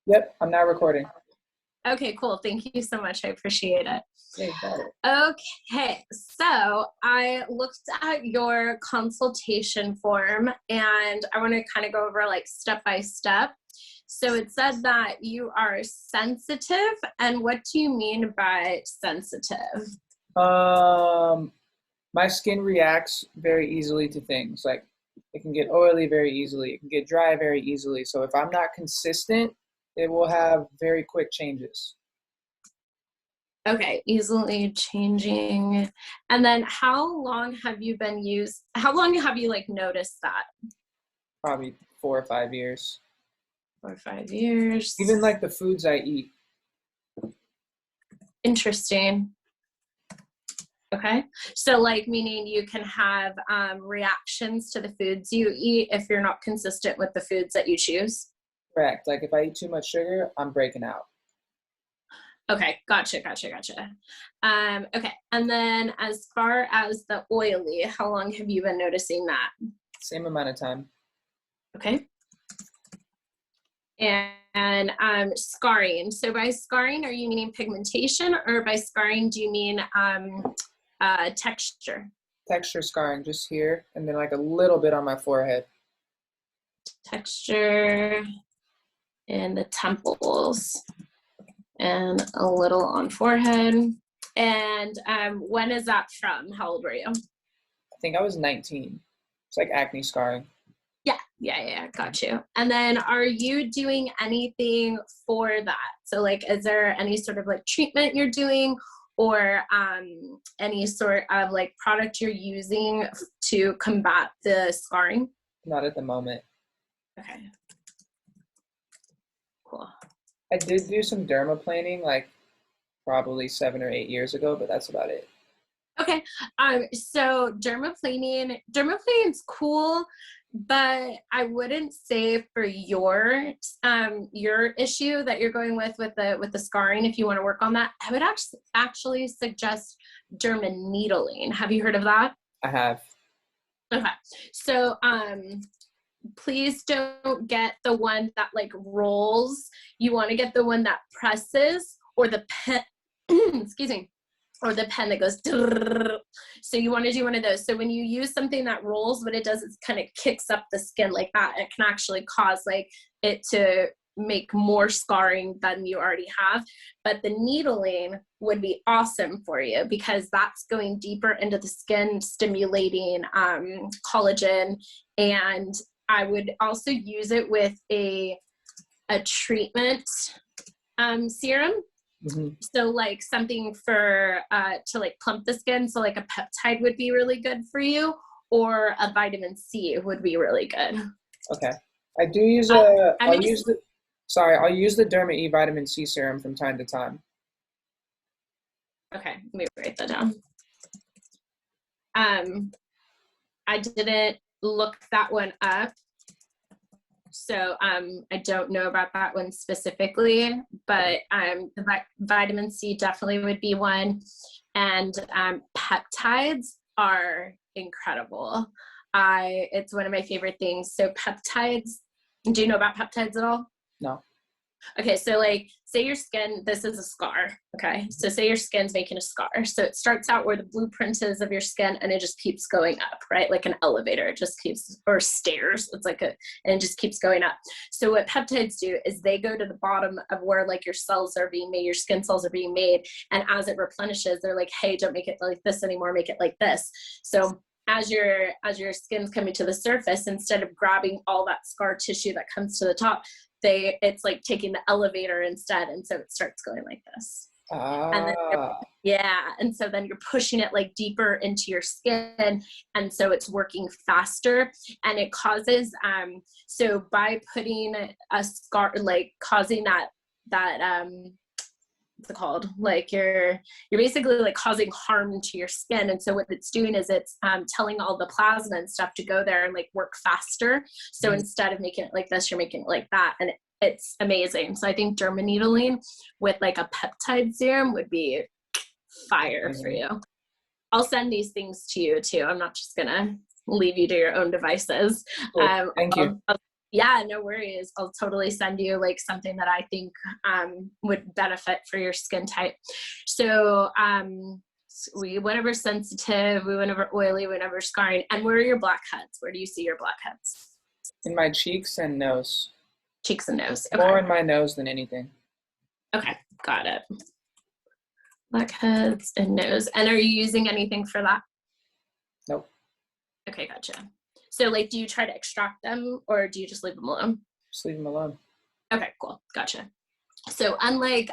Yep, I'm now recording. Okay, cool. Thank you so much. I appreciate it. Yeah, you got it. Okay, so I looked at your consultation form and I want to kind of go over like step by step. So it said that you are sensitive, and what do you mean by sensitive? Um, my skin reacts very easily to things. Like it can get oily very easily. It can get dry very easily. So if I'm not consistent, it will have very quick changes. Okay, easily changing. And then how long have you like noticed that? Probably 4 or 5 years. 4 or 5 years. Even like the foods I eat. Interesting. Okay. So like meaning you can have reactions to the foods you eat if you're not consistent with the foods that you choose. Correct. Like if I eat too much sugar, I'm breaking out. Okay. Gotcha. Okay. And then as far as the oily, how long have you been noticing that? Same amount of time. Okay. And scarring. So by scarring, are you meaning pigmentation, or by scarring, do you mean texture? Texture scarring just here and then like a little bit on my forehead. Texture in the temples and a little on forehead. And when is that from? How old were you? I think I was 19. It's like acne scarring. Yeah, got you. And then are you doing anything for that? So like, is there any sort of like treatment you're doing, or any sort of like product you're using to combat the scarring? Not at the moment. Okay, cool. I did do some dermaplaning like probably 7 or 8 years ago, but that's about it. Okay, so dermaplaning's cool, but I wouldn't say for your issue that you're going with the scarring. If you want to work on that, I would actually suggest dermaneedling. Have you heard of that? I have. Okay, so please don't get the one that like rolls. You want to get the one that presses, or the pen. Excuse me. Or the pen that goes. So you want to do one of those. So when you use something that rolls, what it does is kind of kicks up the skin like that. It can actually cause like it to make more scarring than you already have. But the needling would be awesome for you, because that's going deeper into the skin, stimulating collagen. And I would also use it with a treatment serum. Mm-hmm. So like something for to like plump the skin. So like a peptide would be really good for you, or a vitamin C would be really good. Okay. I do use I'll use the Derma E vitamin C serum from time to time. Okay, let me write that down. I didn't look that one up, so I don't know about that one specifically, but the vitamin C definitely would be one. And peptides are incredible. It's one of my favorite things. So peptides, do you know about peptides at all? No. Okay, so like say your skin, this is a scar, okay? So say your skin's making a scar. So it starts out where the blueprint is of your skin, and it just keeps going up, right? Like an elevator, it just keeps, or stairs, it's like and it just keeps going up. So what peptides do is they go to the bottom of where like your cells are being made, your skin cells are being made, and as it replenishes, they're like, hey, don't make it like this anymore, make it like this. So as your skin's coming to the surface, instead of grabbing all that scar tissue that comes to the top, it's like taking the elevator instead, and so it starts going like this. And then and so then you're pushing it like deeper into your skin, and so it's working faster, and it causes so by putting a scar, like causing that what's it called, like you're basically like causing harm to your skin. And so what it's doing is it's telling all the plasma and stuff to go there and like work faster. So instead of making it like this, you're making it like that, and it's amazing. So I think dermaneedling with like a peptide serum would be fire for you. I'll send these things to you too. I'm not just gonna leave you to your own devices. Cool. Thank you. Yeah, no worries. I'll totally send you like something that I think would benefit for your skin type. So we went over sensitive, we went over oily, we went over scarring. And where are your blackheads? Where do you see your blackheads? In my cheeks and nose. Cheeks and nose. More Okay. in my nose than anything. Okay, got it. Blackheads and nose. And are you using anything for that? Nope. Okay, gotcha. So like, do you try to extract them or do you just leave them alone? Just leave them alone. Okay, cool. Gotcha. So unlike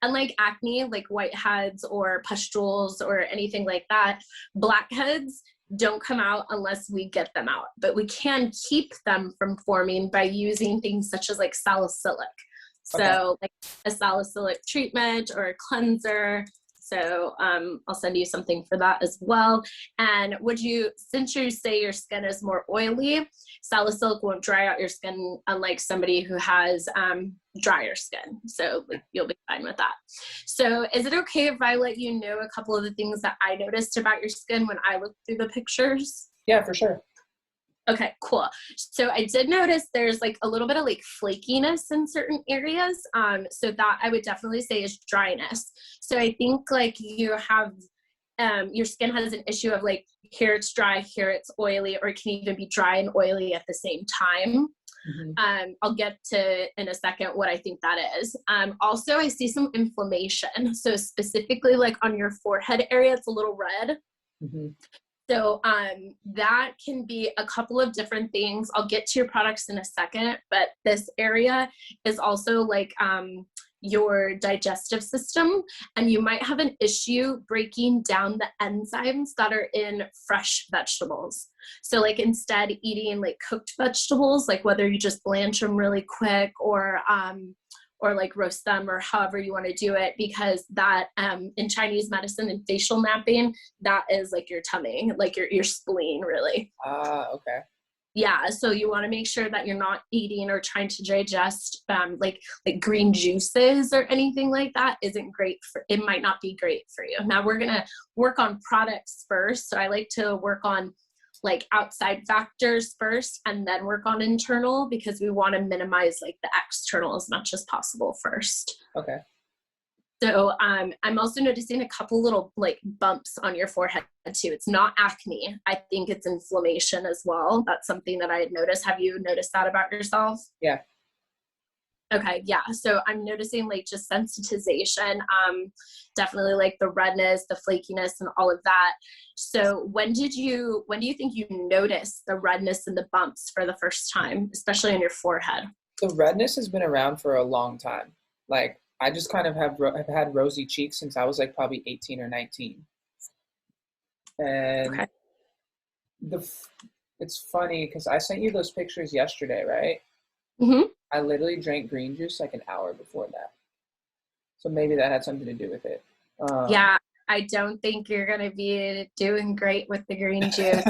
acne, like whiteheads or pustules or anything like that, blackheads don't come out unless we get them out, but we can keep them from forming by using things such as like salicylic. So Okay. like a salicylic treatment or a cleanser. So I'll send you something for that as well. And since you say your skin is more oily, salicylic won't dry out your skin, unlike somebody who has drier skin. So like, you'll be fine with that. So is it okay if I let you know a couple of the things that I noticed about your skin when I looked through the pictures? Yeah, for sure. Okay, cool. So I did notice there's like a little bit of like flakiness in certain areas. So that I would definitely say is dryness. So I think like you have, your skin has an issue of like, here it's dry, here it's oily, or it can even be dry and oily at the same time. Mm-hmm. I'll get to in a second what I think that is. Also, I see some inflammation. So specifically like on your forehead area, it's a little red. Mm-hmm. So that can be a couple of different things. I'll get to your products in a second, but this area is also like your digestive system, and you might have an issue breaking down the enzymes that are in fresh vegetables. So like instead eating like cooked vegetables, like whether you just blanch them really quick or like roast them or however you want to do it, because that in Chinese medicine and facial mapping, that is like your tummy, like your spleen really. Okay. Yeah, so you want to make sure that you're not eating or trying to digest like green juices or anything like that. Isn't great for, it might not be great for you. Now we're going to work on products first. So I like to work on like outside factors first and then work on internal, because we want to minimize like the external as much as possible first. Okay. So I'm also noticing a couple little like bumps on your forehead too. It's not acne. I think it's inflammation as well. That's something that I had noticed. Have you noticed that about yourself? Yeah. Okay, yeah. So I'm noticing like just sensitization, definitely like the redness, the flakiness, and all of that. So when do you think you noticed the redness and the bumps for the first time, especially on your forehead? The redness has been around for a long time. Like, I just kind of have had rosy cheeks since I was like probably 18 or 19. And Okay. it's funny because I sent you those pictures yesterday, right? Mm-hmm. I literally drank green juice like an hour before that. So maybe that had something to do with it. Yeah, I don't think you're going to be doing great with the green juice.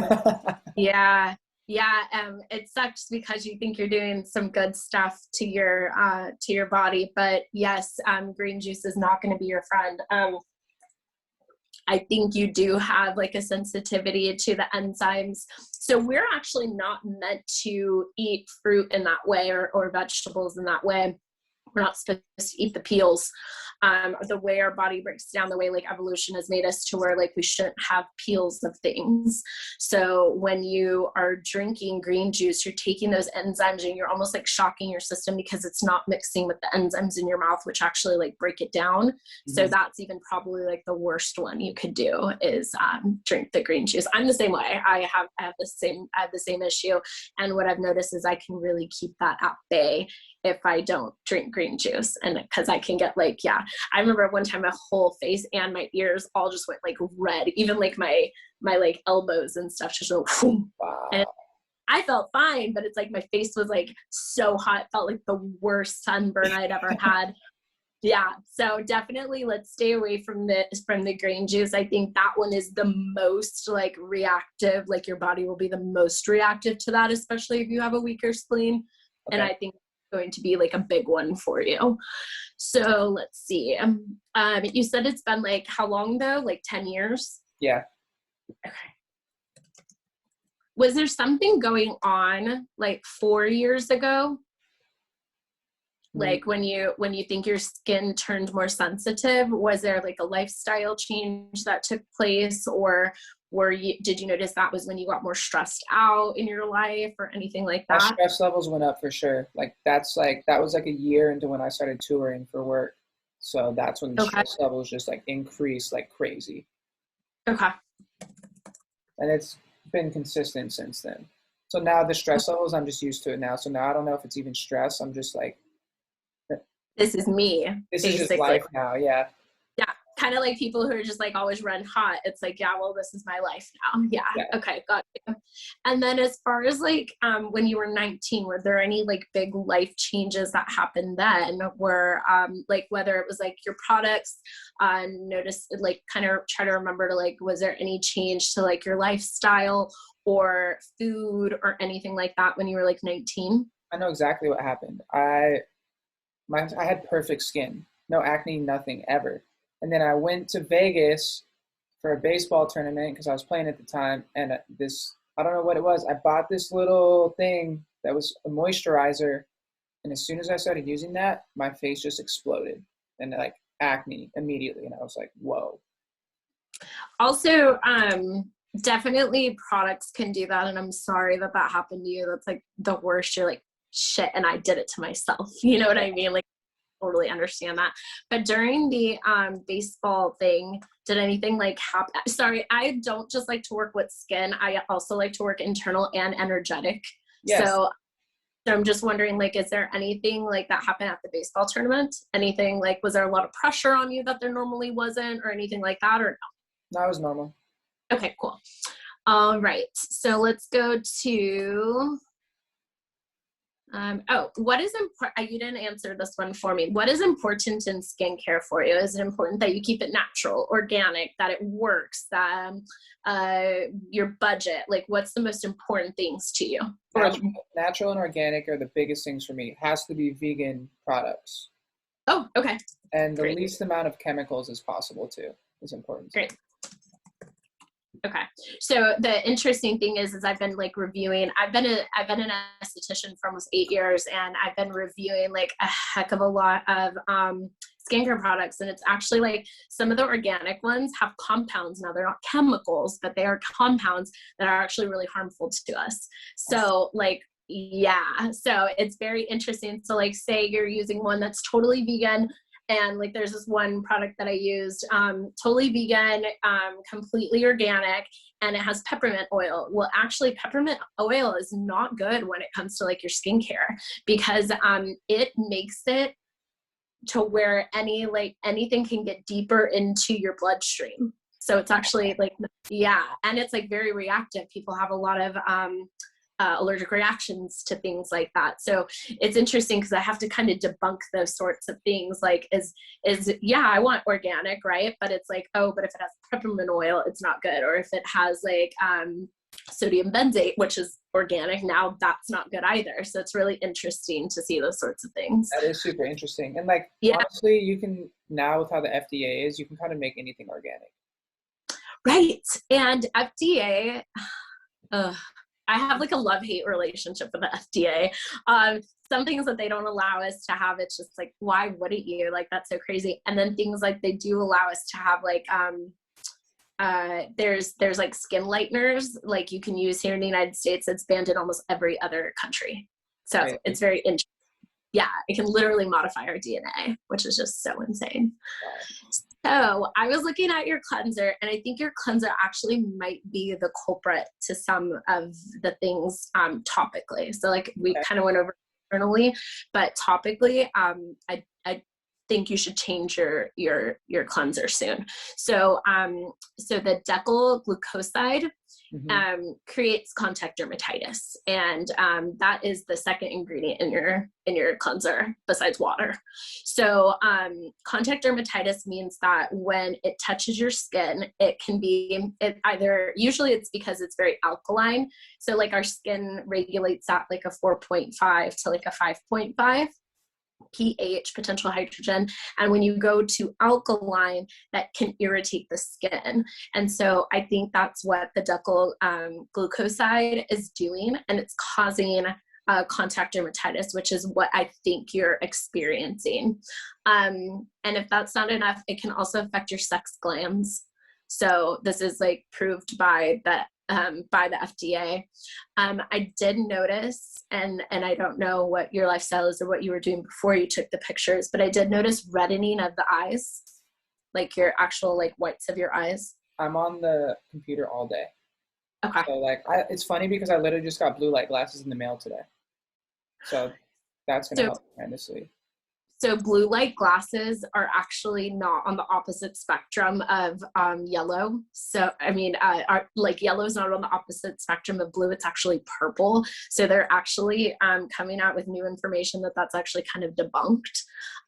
Yeah. Yeah. It sucks because you think you're doing some good stuff to your body, but yes, green juice is not going to be your friend. I think you do have like a sensitivity to the enzymes. So we're actually not meant to eat fruit in that way or vegetables in that way. We're not supposed to eat the peels. The way our body breaks down, the way like evolution has made us to where like we shouldn't have peels of things. So when you are drinking green juice, you're taking those enzymes and you're almost like shocking your system because it's not mixing with the enzymes in your mouth, which actually like break it down. Mm-hmm. So that's even probably like the worst one you could do is drink the green juice. I'm the same way. I have the same issue. And what I've noticed is I can really keep that at bay if I don't drink green juice. And because I can get like, yeah, I remember one time my whole face and my ears all just went like red, even like my like elbows and stuff just went, whoom. Wow. And I felt fine, but it's like my face was like so hot, it felt like the worst sunburn I'd ever had. Yeah, so definitely let's stay away from the green juice. I think that one is the most like reactive, like your body will be the most reactive to that, especially if you have a weaker spleen. Okay. And I think going to be like a big one for you. So let's see. You said it's been like how long though? Like 10 years? Yeah. Okay. Was there something going on like 4 years ago? Like when you think your skin turned more sensitive, was there like a lifestyle change that took place, or did you notice that was when you got more stressed out in your life or anything like My that? stress levels went up for sure. Like that was like a year into when I started touring for work. So that's when the Okay. stress levels just like increased like crazy. Okay. And it's been consistent since then. So now the stress levels, I'm just used to it now. So now I don't know if it's even stress. I'm just like, This is me, this is just basically. life now. Yeah. Yeah. Kind of like people who are just like always run hot. It's like, yeah, well, this is my life now. Yeah. Yeah. Okay. Got you. And then as far as like when you were 19, were there any like big life changes that happened then, where like whether it was like your products, notice, like kind of try to remember to like, was there any change to like your lifestyle or food or anything like that when you were like 19? I know exactly what happened. I had perfect skin, no acne, nothing ever. And then I went to Vegas for a baseball tournament because I was playing at the time, and I don't know what it was. I bought this little thing that was a moisturizer, and as soon as I started using that, my face just exploded and like acne immediately, and I was like, whoa. Also, definitely products can do that, and I'm sorry that that happened to you. That's like the worst. You're like, shit, and I did it to myself. You know what I mean? Like, totally understand that. But during the baseball thing, did anything like happen? Sorry, I don't just like to work with skin. I also like to work internal and energetic. Yes. So I'm just wondering, like, is there anything like that happened at the baseball tournament? Anything like, was there a lot of pressure on you that there normally wasn't, or anything like that, or No, it was normal. no? Okay, cool. All right, so let's go to what is important? You didn't answer this one for me. What is important in skincare for you? Is it important that you keep it natural, organic, that it works, that your budget? Like, what's the most important things to you? Natural and organic are the biggest things for me. It has to be vegan products. Oh, okay. And the Great. least amount of chemicals as possible too is important. Great. Okay. So the interesting thing is I've been like reviewing, I've been an esthetician for almost 8 years, and I've been reviewing like a heck of a lot of skincare products. And it's actually like some of the organic ones have compounds. Now they're not chemicals, but they are compounds that are actually really harmful to us. So like, yeah, so it's very interesting. So like, say you're using one that's totally vegan, and like there's this one product that I used, totally vegan, completely organic, and it has peppermint oil. Well, actually peppermint oil is not good when it comes to like your skincare, because it makes it to where anything can get deeper into your bloodstream. So it's actually like, yeah, and it's like very reactive. People have a lot of allergic reactions to things like that. So it's interesting because I have to kind of debunk those sorts of things. Like, is yeah, I want organic, right? But it's like, oh, but if it has peppermint oil, it's not good. Or if it has like sodium benzoate, which is organic, now that's not good either. So it's really interesting to see those sorts of things. That is super interesting. And like, yeah, honestly, you can, now with how the FDA is, you can kind of make anything organic. Right. And FDA, I have like a love-hate relationship with the FDA. Some things that they don't allow us to have, it's just like, why wouldn't you? Like, that's so crazy. And then things like they do allow us to have like, there's like skin lighteners, like you can use here in the United States. It's banned in almost every other country. So Right. It's very interesting. Yeah, it can literally modify our DNA, which is just so insane. So I was looking at your cleanser, and I think your cleanser actually might be the culprit to some of the things topically. So like we kind of went over internally, but topically, I think you should change your cleanser soon. So so the decyl glucoside creates contact dermatitis, and that is the second ingredient in your cleanser besides water. So contact dermatitis means that when it touches your skin, usually it's because it's very alkaline. So like our skin regulates at like a 4.5 to like a 5.5. pH, potential hydrogen. And when you go to alkaline, that can irritate the skin. And so I think that's what the decyl glucoside is doing. And it's causing contact dermatitis, which is what I think you're experiencing. And if that's not enough, it can also affect your sex glands. So this is like proved by the FDA. I did notice, and I don't know what your lifestyle is or what you were doing before you took the pictures, but I did notice reddening of the eyes, like your actual like whites of your eyes. I'm on the computer all day. Okay. So like, it's funny because I literally just got blue light glasses in the mail today. So that's going to help tremendously. So blue light glasses are actually not on the opposite spectrum of yellow. So, I mean, like yellow is not on the opposite spectrum of blue, it's actually purple. So they're actually coming out with new information that's actually kind of debunked.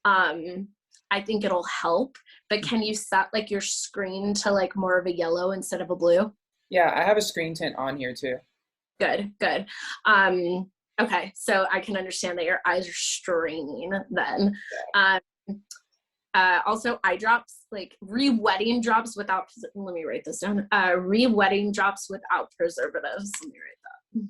I think it'll help, but can you set like your screen to like more of a yellow instead of a blue? Yeah, I have a screen tint on here too. Good. Okay, so I can understand that your eyes are straining then. Also eye drops, like re-wetting drops without, let me write this down, re-wetting drops without preservatives. Let me write that.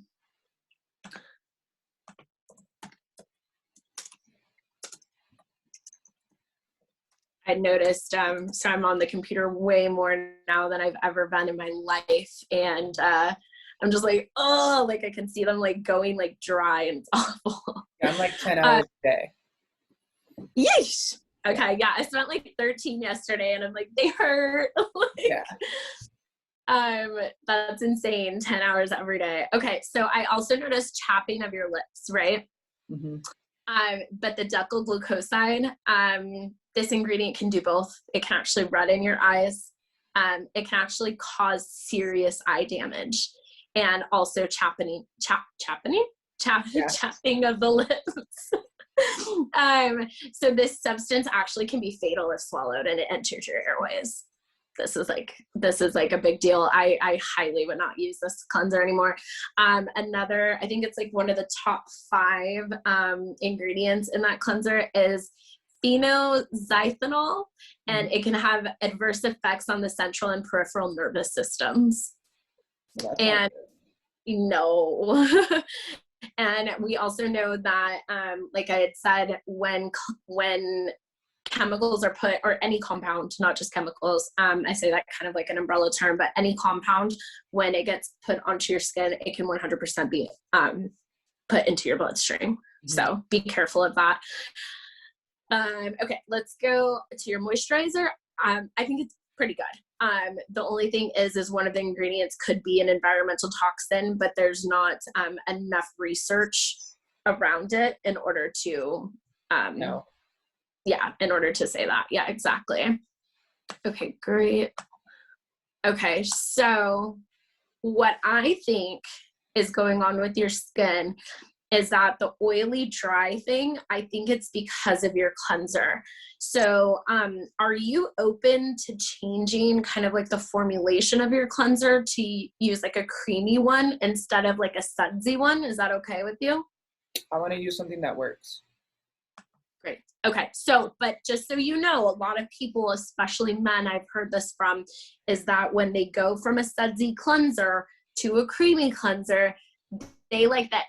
I noticed, so I'm on the computer way more now than I've ever been in my life. And I'm just like, oh, like I can see them like going like dry and it's awful. Yeah, I'm like 10 hours a day. Yeesh. Okay, yeah, I spent like 13 yesterday and I'm like, they hurt. Like, yeah. That's insane, 10 hours every day. Okay, so I also noticed chapping of your lips, right? Mm-hmm. But the decyl glucoside, this ingredient can do both. It can actually redden your eyes. It can actually cause serious eye damage. And also chapping of the lips. So this substance actually can be fatal if swallowed and it enters your airways. This is like a big deal. I highly would not use this cleanser anymore. Another, I think it's like one of the top 5 ingredients in that cleanser is phenoxyethanol, and it can have adverse effects on the central and peripheral nervous systems. And no. And we also know that, like I had said, when chemicals are put, or any compound, not just chemicals, I say that kind of like an umbrella term, but any compound, when it gets put onto your skin, it can 100% be put into your bloodstream. So be careful of that. Okay, let's go to your moisturizer. I think it's pretty good. The only thing is one of the ingredients could be an environmental toxin, but there's not enough research around it in order to, in order to say that. Yeah, exactly. Okay, great. Okay, so what I think is going on with your skin is that the oily dry thing, I think it's because of your cleanser. So are you open to changing kind of like the formulation of your cleanser to use like a creamy one instead of like a sudsy one? Is that okay with you? I want to use something that works. Great. Okay. So, but just so you know, a lot of people, especially men, I've heard this from, is that when they go from a sudsy cleanser to a creamy cleanser, they like that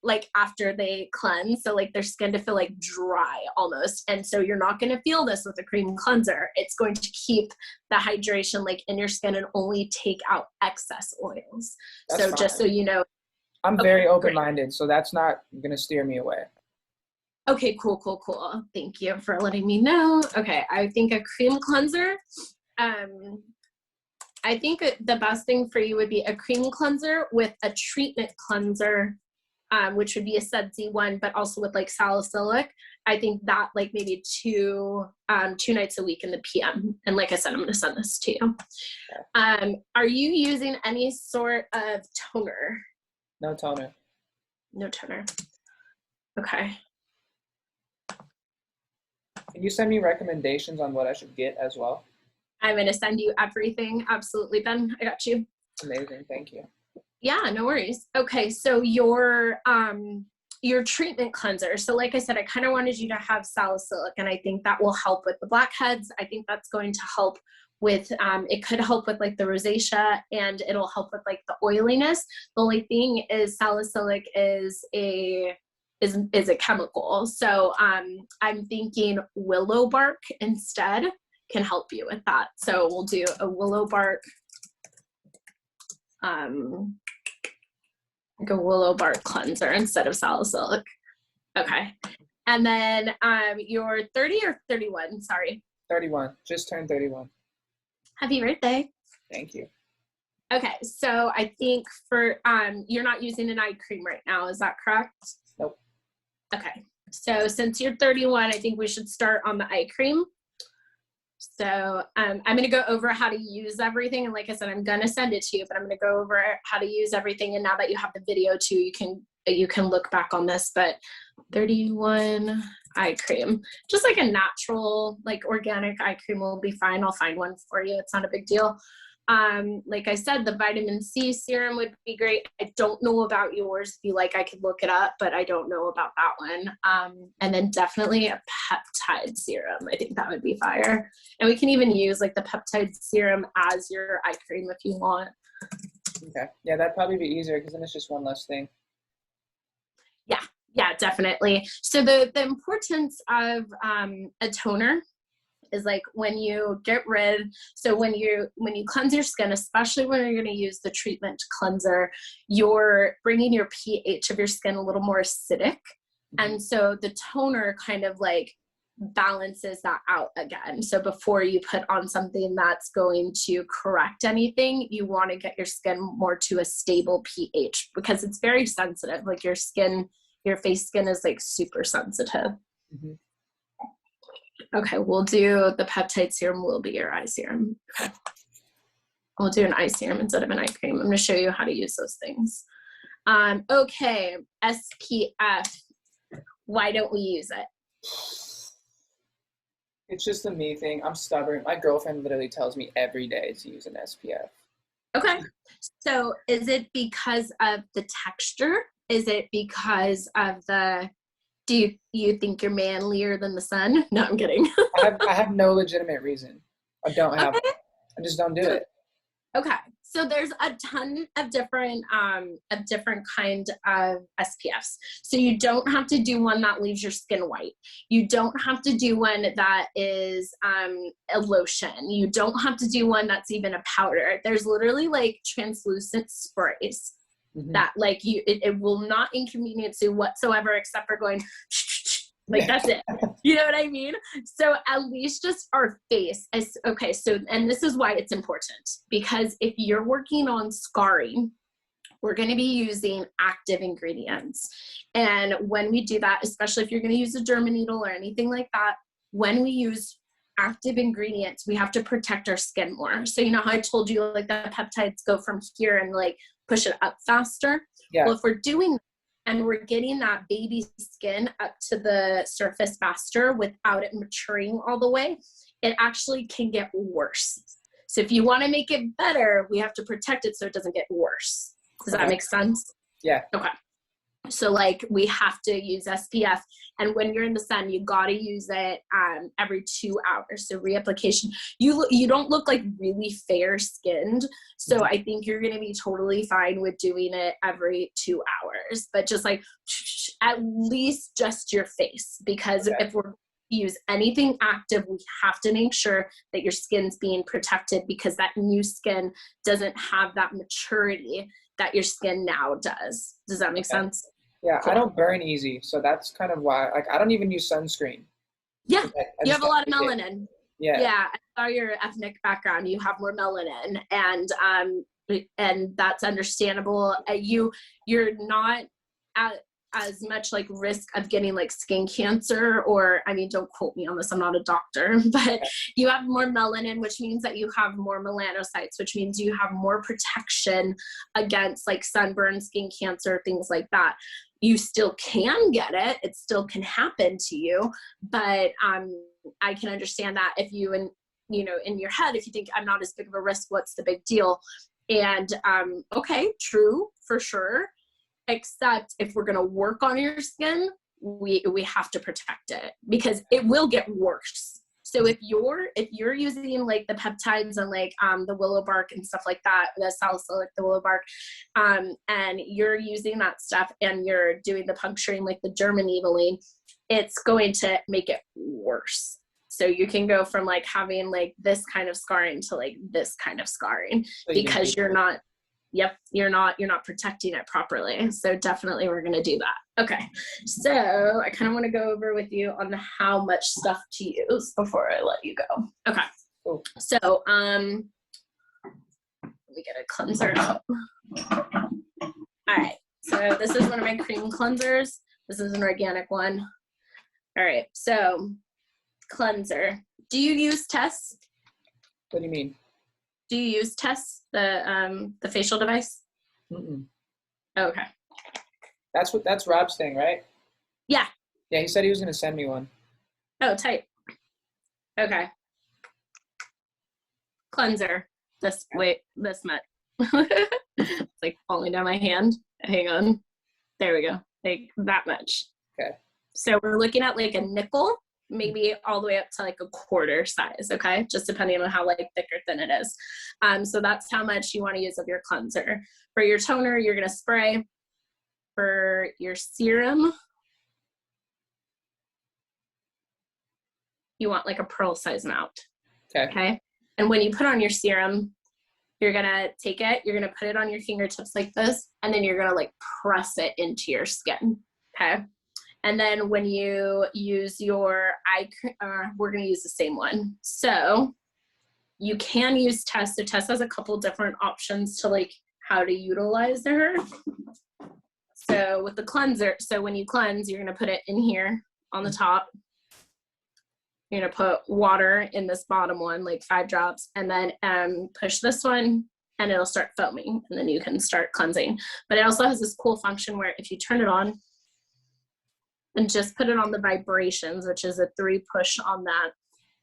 like after they cleanse, so like their skin to feel like dry almost. And so you're not going to feel this with a cream cleanser. It's going to keep the hydration like in your skin and only take out excess oils. That's so fine. Just so you know, I'm very open-minded, so that's not going to steer me away. Okay, cool. Thank you for letting me know. Okay, I think a cream cleanser, I think the best thing for you would be a cream cleanser with a treatment cleanser, which would be a sudsy one, but also with like salicylic. I think that like maybe two nights a week in the PM. And like I said, I'm going to send this to you. Are you using any sort of toner? No toner. No toner. Okay. Can you send me recommendations on what I should get as well? I'm going to send you everything. Absolutely, Ben. I got you. Amazing. Thank you. Yeah, no worries. Okay, so your your treatment cleanser. So like I said, I kind of wanted you to have salicylic, and I think that will help with the blackheads. I think that's going to help with, it could help with like the rosacea, and it'll help with like the oiliness. The only thing is salicylic is a chemical. So I'm thinking willow bark instead can help you with that. So we'll do a willow bark, like a willow bark cleanser instead of salicylic. Okay. And then you're 30 or 31, sorry. 31, just turned 31. Happy birthday. Thank you. Okay, so I think for, you're not using an eye cream right now, is that correct? Nope. Okay, so since you're 31, I think we should start on the eye cream. So I'm going to go over how to use everything. And like I said, I'm going to send it to you, but I'm going to go over how to use everything. And now that you have the video too, you can look back on this. But 31 eye cream, just like a natural, like organic eye cream will be fine. I'll find one for you. It's not a big deal. Like I said, the vitamin C serum would be great. I don't know about yours. If you like, I could look it up, but I don't know about that one. And then definitely a peptide serum. I think that would be fire. And we can even use like the peptide serum as your eye cream if you want. Okay. Yeah, that'd probably be easier because then it's just one less thing. Yeah, definitely. So the importance of a toner is like when you get rid, so when you cleanse your skin, especially when you're going to use the treatment cleanser, you're bringing your pH of your skin a little more acidic. And so the toner kind of like balances that out again. So before you put on something that's going to correct anything, you want to get your skin more to a stable pH because it's very sensitive. Like your skin, your face skin is like super sensitive. Mm-hmm. Okay, we'll do the peptide serum will be your eye serum. Okay. We'll do an eye serum instead of an eye cream. I'm going to show you how to use those things. Okay, SPF. Why don't we use it? It's just a me thing. I'm stubborn. My girlfriend literally tells me every day to use an SPF. Okay, so is it because of the texture? Is it because of the... Do you think you're manlier than the sun? No, I'm kidding. I have no legitimate reason. I don't have. Okay. I just don't do it. Okay, so there's a ton of different kind of SPFs. So you don't have to do one that leaves your skin white. You don't have to do one that is a lotion. You don't have to do one that's even a powder. There's literally like translucent sprays. Mm-hmm. That like it will not inconvenience you whatsoever except for going like that's it. You know what I mean? So at least just our face is okay. So, and this is why it's important, because if you're working on scarring, we're going to be using active ingredients. And when we do that, especially if you're going to use a derma needle or anything like that, when we use active ingredients, we have to protect our skin more. So you know how I told you like the peptides go from here and like push it up faster? Yeah. Well, if we're doing that and we're getting that baby skin up to the surface faster without it maturing all the way, it actually can get worse. So if you want to make it better, we have to protect it so it doesn't get worse. Does that make sense? Yeah. Okay. So like we have to use SPF, and when you're in the sun, you got to use it every 2 hours. So reapplication, you don't look like really fair skinned. So I think you're going to be totally fine with doing it every 2 hours, but just like at least just your face, because if we're use anything active, we have to make sure that your skin's being protected, because that new skin doesn't have that maturity that your skin now does. Does that make sense? Yeah, cool. I don't burn easy, so that's kind of why. Like, I don't even use sunscreen. Yeah, you have a lot of melanin. Yeah. Yeah, I saw your ethnic background. You have more melanin, and that's understandable. You're not at as much like risk of getting like skin cancer, or I mean, don't quote me on this, I'm not a doctor, but you have more melanin, which means that you have more melanocytes, which means you have more protection against like sunburn, skin cancer, things like that. You still can get it, it still can happen to you, but I can understand that if you, and you know, in your head, if you think I'm not as big of a risk, what's the big deal? And okay, true, for sure. except if we're going to work on your skin, we have to protect it because it will get worse. So if you're using like the peptides and like the willow bark and stuff like that, the salicylic, the willow bark, and you're using that stuff and you're doing the puncturing like the German needling, it's going to make it worse. So you can go from like having like this kind of scarring to like this kind of scarring because you're not protecting it properly. So definitely we're going to do that. Okay. So I kind of want to go over with you on how much stuff to use before I let you go. Okay. Cool. So, let me get a cleanser. All right. So this is one of my cream cleansers. This is an organic one. All right. So cleanser. Do you use TESS? What do you mean? Do you use TESS, the facial device? Mm-mm. Okay. That's Rob's thing, right? Yeah. Yeah, he said he was going to send me one. Oh, tight. Okay. Cleanser. This much. It's like falling down my hand. Hang on. There we go. Like that much. Okay. So we're looking at like a nickel, maybe all the way up to like a quarter size, okay? Just depending on how like thick or thin it is. So that's how much you want to use of your cleanser. For your toner, you're going to spray. For your serum, you want like a pearl size amount, okay? And when you put on your serum, you're going to take it, you're going to put it on your fingertips like this, and then you're going to like press it into your skin, okay? And then when you use your eye cream, we're going to use the same one. So you can use TESS. So TESS has a couple different options to like how to utilize her. So with the cleanser, so when you cleanse, you're going to put it in here on the top. You're going to put water in this bottom one, like 5 drops, and then push this one and it'll start foaming and then you can start cleansing. But it also has this cool function where if you turn it on, and just put it on the vibrations, which is a 3 push on that,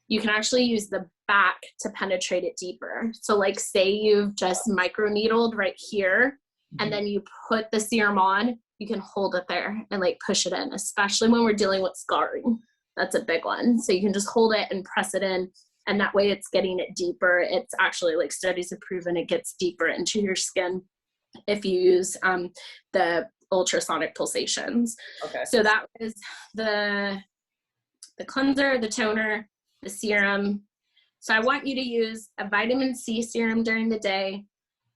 you can actually use the back to penetrate it deeper. So like say you've just microneedled right here, and then you put the serum on, you can hold it there and like push it in, especially when we're dealing with scarring. That's a big one. So you can just hold it and press it in, and that way it's getting it deeper. It's actually like studies have proven it gets deeper into your skin if you use the ultrasonic pulsations. Okay. So that is the cleanser, the toner, the serum. So I want you to use a vitamin C serum during the day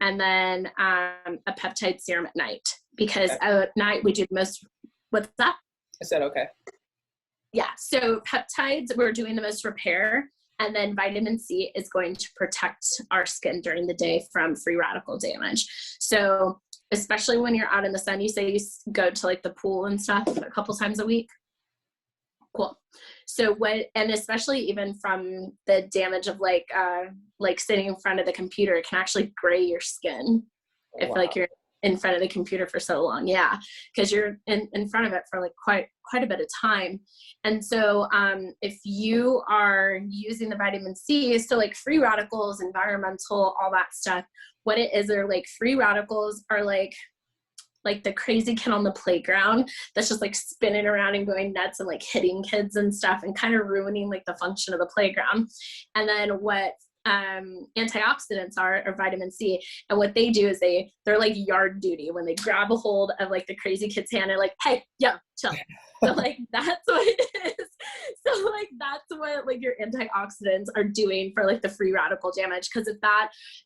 and then a peptide serum at night, because at night we do the most. What's that? I said okay. Yeah. So peptides, we're doing the most repair, and then vitamin C is going to protect our skin during the day from free radical damage. So especially when you're out in the sun, you say you go to like the pool and stuff a couple times a week. Cool. So and especially even from the damage of like sitting in front of the computer, it can actually gray your skin if like you're in front of the computer for so long. Yeah. Cause you're in front of it for like quite a bit of time. And so if you are using the vitamin C, so like free radicals, environmental, all that stuff, what it is, they're like free radicals are like the crazy kid on the playground that's just like spinning around and going nuts and like hitting kids and stuff and kind of ruining like the function of the playground. And then what antioxidants are vitamin C, and what they do is they're like yard duty when they grab a hold of like the crazy kid's hand. They're like, hey, yo, chill. So like that's what it is. So like that's what like your antioxidants are doing for like the free radical damage. Because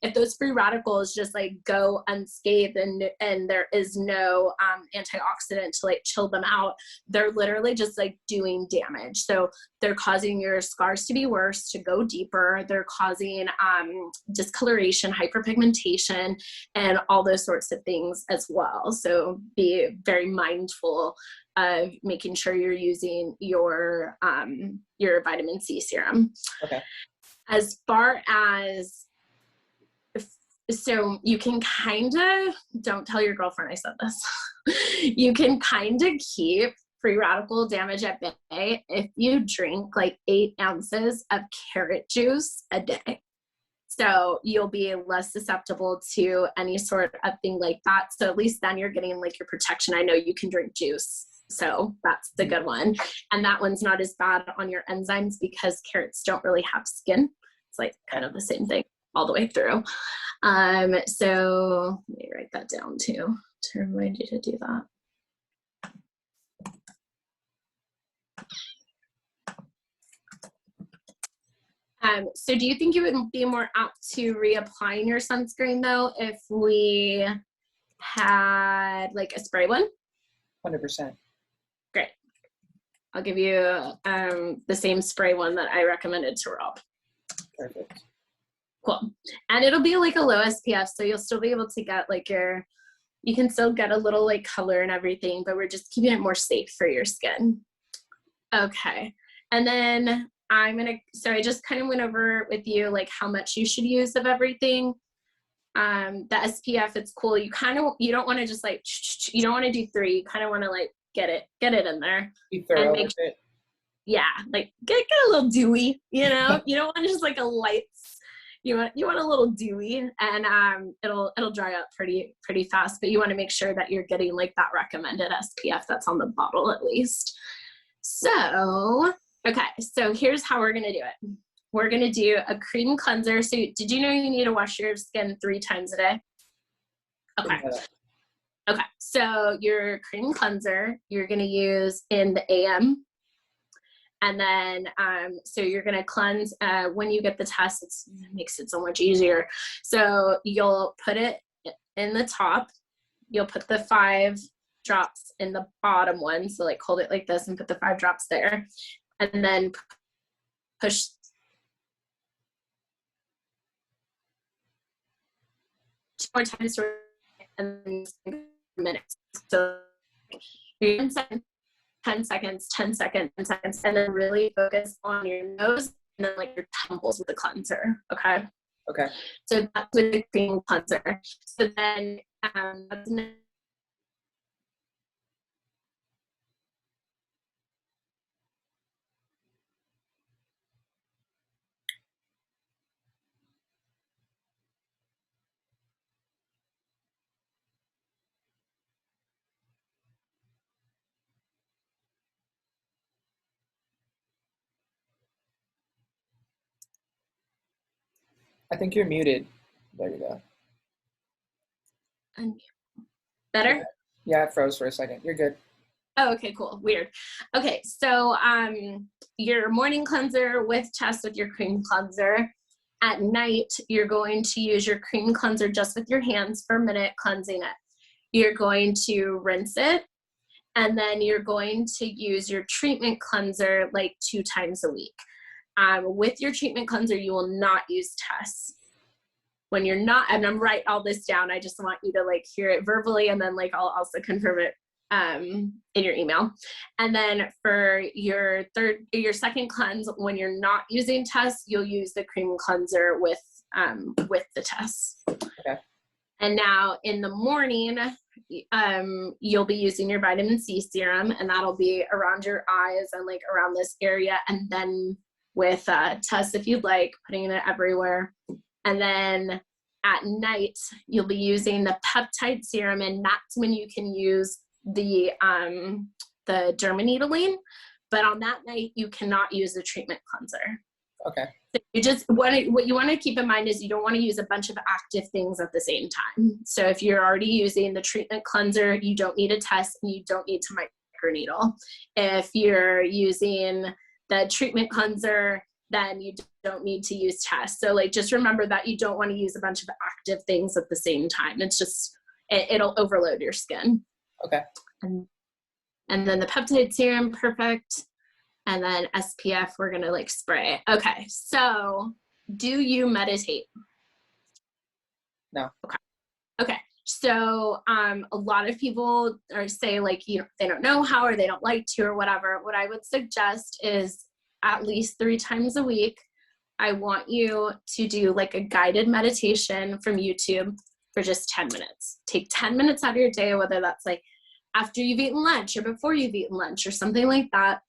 if those free radicals just like go unscathed and there is no antioxidant to like chill them out, they're literally just like doing damage. So they're causing your scars to be worse, to go deeper. They're causing discoloration, hyperpigmentation, and all those sorts of things as well. So be very mindful of making sure you're using your vitamin C serum. Okay. As far as, so you can kind of, don't tell your girlfriend I said this, you can kind of keep free radical damage at bay if you drink like 8 ounces of carrot juice a day. So you'll be less susceptible to any sort of thing like that. So at least then you're getting like your protection. I know you can drink juice, so that's the good one. And that one's not as bad on your enzymes because carrots don't really have skin. It's like kind of the same thing all the way through. So let me write that down too to remind you to do that. So do you think you would be more apt to reapplying your sunscreen though if we had like a spray one? 100%. Great. I'll give you the same spray one that I recommended to Rob. Perfect. Cool. And it'll be like a low SPF, so you'll still be able to get like you can still get a little like color and everything, but we're just keeping it more safe for your skin. Okay. And then so I just kind of went over with you like how much you should use of everything. The SPF, it's cool. You don't want to just like, you don't want to do 3. You kind of want to like get it in there. Be thorough with it. Yeah, like get a little dewy, you know. You don't want just like a light. You want a little dewy, and it'll dry up pretty fast. But you want to make sure that you're getting like that recommended SPF that's on the bottle at least. So okay, so here's how we're gonna do it. We're gonna do a cream cleanser. So did you know you need to wash your skin 3 times a day? Okay. Okay, so your cream cleanser, you're gonna use in the AM. And then, so you're gonna cleanse when you get the test. It makes it so much easier. So you'll put it in the top. You'll put the 5 drops in the bottom one. So like hold it like this and put the 5 drops there. And then push. Two more times and then minutes. So 10 seconds, 10 seconds, 10 seconds, 10 seconds, and then really focus on your nose and then like your temples with the cleanser. Okay. Okay. So that's with the cream cleanser. So then that's I think you're muted. There you go. better. Yeah, it froze for a second. You're good. Oh, okay, cool. Weird. Okay, so your morning cleanser with TESS with your cream cleanser. At night, you're going to use your cream cleanser just with your hands for a minute, cleansing it. You're going to rinse it, and then you're going to use your treatment cleanser like 2 times a week. With your treatment cleanser, you will not use TESS. When you're not, and I'm write all this down, I just want you to like hear it verbally, and then like I'll also confirm it in your email. And then for your second cleanse, when you're not using TESS, you'll use the cream cleanser with the TESS. Okay. And now in the morning, you'll be using your vitamin C serum, and that'll be around your eyes and like around this area, and then with TESS, if you'd like, putting it everywhere. And then at night, you'll be using the peptide serum, and that's when you can use the dermaneedling. But on that night, you cannot use the treatment cleanser. Okay. So what you want to keep in mind is you don't want to use a bunch of active things at the same time. So if you're already using the treatment cleanser, you don't need a TESS, and you don't need to microneedle. If you're using the treatment cleanser, then you don't need to use TESS. So like, just remember that you don't want to use a bunch of active things at the same time. It's just, it'll overload your skin. Okay. And then the peptide serum, perfect. And then SPF, we're going to like spray. Okay. So do you meditate? No. Okay. Okay. So a lot of people say like, they don't know how, or they don't like to, or whatever. What I would suggest is at least 3 times a week, I want you to do like a guided meditation from YouTube for just 10 minutes. Take 10 minutes out of your day, whether that's like after you've eaten lunch or before you've eaten lunch or something like that.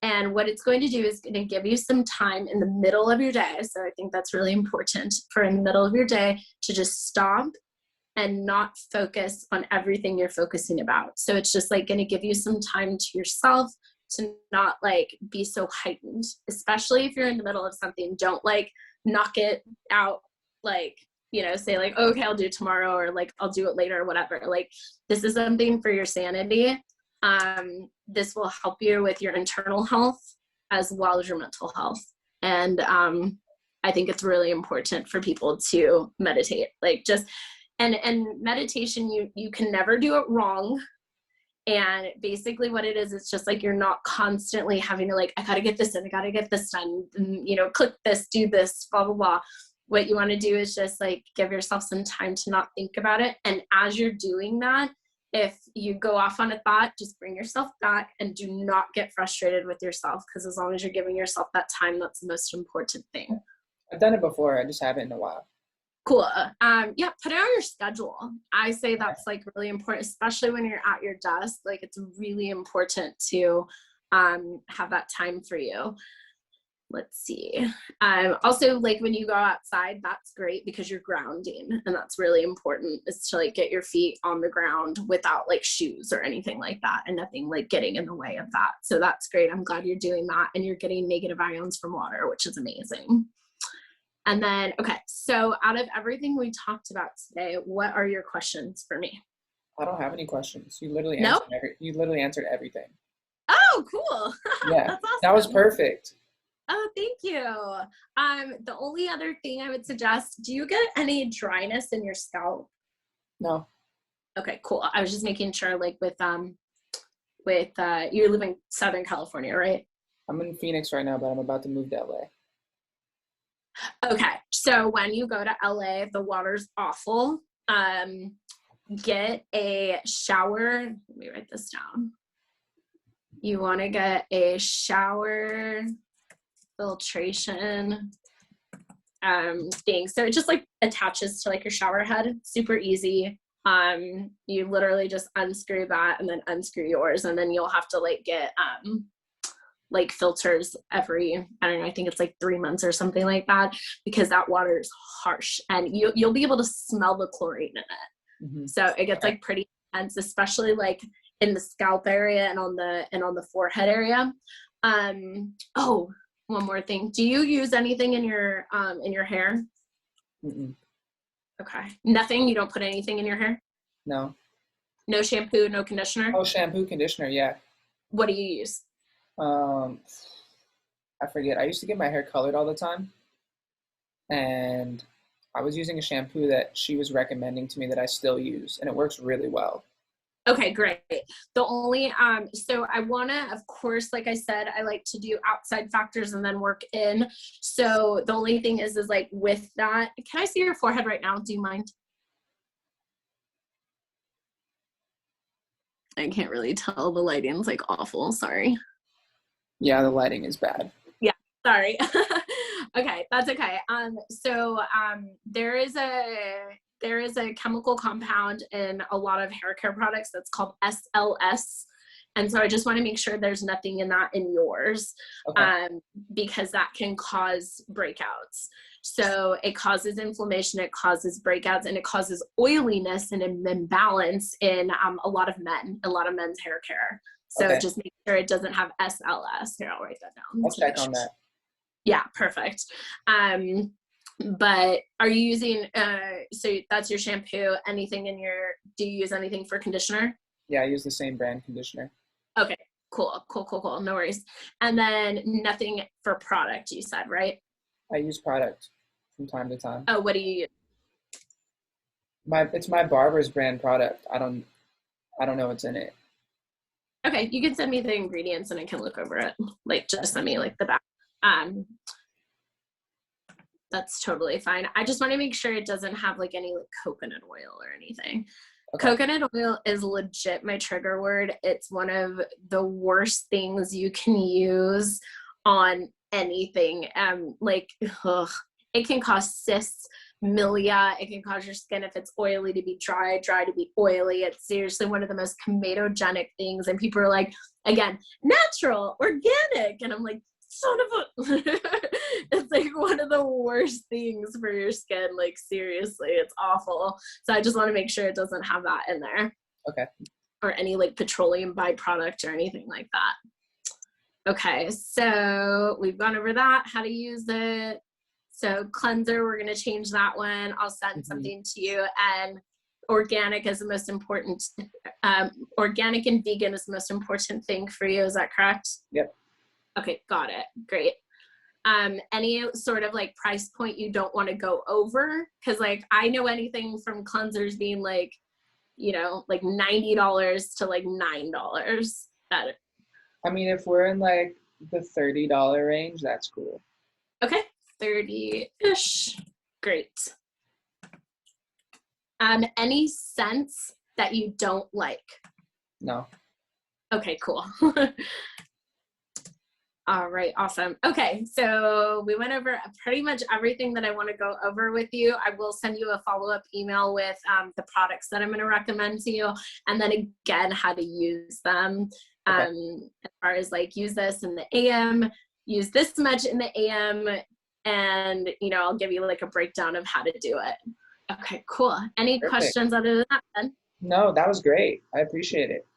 And what it's going to do is going to give you some time in the middle of your day. So I think that's really important for in the middle of your day to just stop and not focus on everything you're focusing about. So it's just like going to give you some time to yourself to not like be so heightened, especially if you're in the middle of something. Don't like knock it out, like, you know, say like, okay, I'll do it tomorrow, or like, I'll do it later, or whatever. Like, this is something for your sanity. This will help you with your internal health as well as your mental health. And I think it's really important for people to meditate, like just, and meditation, you can never do it wrong. And basically what it is, it's just like, you're not constantly having to like, I gotta get this done, I gotta get this done, and, you know, click this, do this, blah, blah, blah. What you want to do is just like give yourself some time to not think about it. And as you're doing that, if you go off on a thought, just bring yourself back and do not get frustrated with yourself. Because as long as you're giving yourself that time, that's the most important thing. I've done it before. I just haven't in a while. Cool. Yeah, put it on your schedule. I say that's like really important, especially when you're at your desk. Like, it's really important to have that time for you. Let's see. Also, like when you go outside, that's great because you're grounding, and that's really important, is to like get your feet on the ground without like shoes or anything like that, and nothing like getting in the way of that. So that's great. I'm glad you're doing that, and you're getting negative ions from water, which is amazing. And then, okay, so out of everything we talked about today, what are your questions for me? I don't have any questions. You literally Nope. answered everything. Oh, cool. Yeah, That's awesome. that was perfect. Oh, thank you. The only other thing I would suggest, do you get any dryness in your scalp? No. Okay, cool. I was just making sure, like with you live in Southern California, right? I'm in Phoenix right now, but I'm about to move to LA. Okay, so when you go to LA, the water's awful. Get a shower. Let me write this down. You want to get a shower filtration thing. So it just like attaches to like your shower head. Super easy. You literally just unscrew that and then unscrew yours, and then you'll have to like get like filters every, I don't know, I think it's like 3 months or something like that, because that water is harsh, and you'll be able to smell the chlorine in it. Mm-hmm. So it gets like pretty intense, especially like in the scalp area and on the forehead area. Oh, one more thing. Do you use anything in your hair? Mm-mm. Okay. Nothing? You don't put anything in your hair? No. No shampoo, no conditioner? Oh, shampoo, conditioner, yeah. What do you use? I forget. I used to get my hair colored all the time, and I was using a shampoo that she was recommending to me that I still use, and it works really well. Okay, great. The only, so I want to, of course, like I said, I like to do outside factors and then work in. So the only thing is like with that, can I see your forehead right now? Do you mind? I can't really tell. The lighting's like awful. Sorry. Yeah, the lighting is bad. Yeah, sorry. Okay, that's okay. So there is a chemical compound in a lot of hair care products that's called SLS. And so I just want to make sure there's nothing in that in yours, okay. Because that can cause breakouts. So it causes inflammation, it causes breakouts, and it causes oiliness and an imbalance in a lot of men's hair care. So okay. Just make sure it doesn't have SLS. Here, I'll write that down. I'll check on that. Yeah, perfect. But are you using, so that's your shampoo, anything do you use anything for conditioner? Yeah, I use the same brand conditioner. Okay, cool. No worries. And then nothing for product, you said, right? I use product from time to time. Oh, what do you use? It's my barber's brand product. I don't know what's in it. Okay, you can send me the ingredients and I can look over it. Like, just send me like the back. That's totally fine. I just want to make sure it doesn't have like any like coconut oil or anything. Okay. Coconut oil is legit my trigger word. It's one of the worst things you can use on anything. It can cause cysts, milia. It can cause your skin, if it's oily, to be dry, dry to be oily. It's seriously one of the most comedogenic things. And people are like, again, natural, organic. And I'm like, son of a, it's like one of the worst things for your skin. Like, seriously, it's awful. So I just want to make sure it doesn't have that in there. Okay. Or any like petroleum byproduct or anything like that. Okay, so we've gone over that, how to use it. So cleanser, we're going to change that one. I'll send something to you. And organic is the most important. Organic and vegan is the most important thing for you. Is that correct? Yep. Okay, got it. Great. Any sort of like price point you don't want to go over? Because like I know anything from cleansers being like, you know, like $90 to like $9. That. I mean, if we're in like the $30 range, that's cool. Okay, 30-ish. Great. Any scents that you don't like? No. Okay, cool. All right, awesome. Okay, so we went over pretty much everything that I want to go over with you. I will send you a follow-up email with the products that I'm going to recommend to you, and then again, how to use them. As far as like use this in the AM, use this much in the AM, and you know, I'll give you like a breakdown of how to do it. Okay, cool. Any questions other than that, Ben? No, that was great. I appreciate it.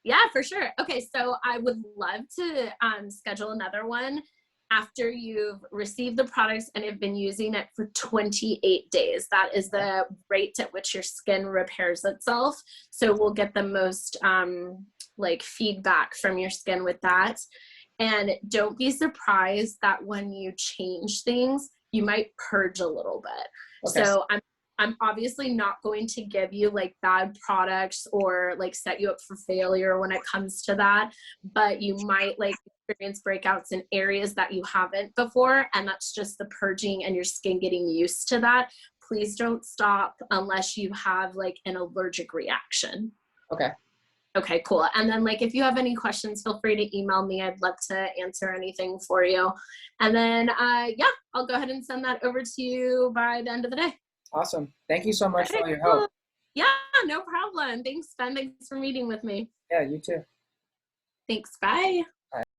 Yeah, for sure. Okay, so I would love to schedule another one after you've received the products and have been using it for 28 days. That is the rate at which your skin repairs itself. So we'll get the most like feedback from your skin with that. And don't be surprised that when you change things, you might purge a little bit. Okay. So I'm obviously not going to give you like bad products or like set you up for failure when it comes to that, but you might like experience breakouts in areas that you haven't before, and that's just the purging and your skin getting used to that. Please don't stop unless you have like an allergic reaction. Okay. Okay, cool. And then like if you have any questions, feel free to email me. I'd love to answer anything for you. And then yeah, I'll go ahead and send that over to you by the end of the day. Awesome. Thank you so much for all your help. Yeah, no problem. Thanks, Ben. Thanks for meeting with me. Yeah, you too. Thanks. Bye.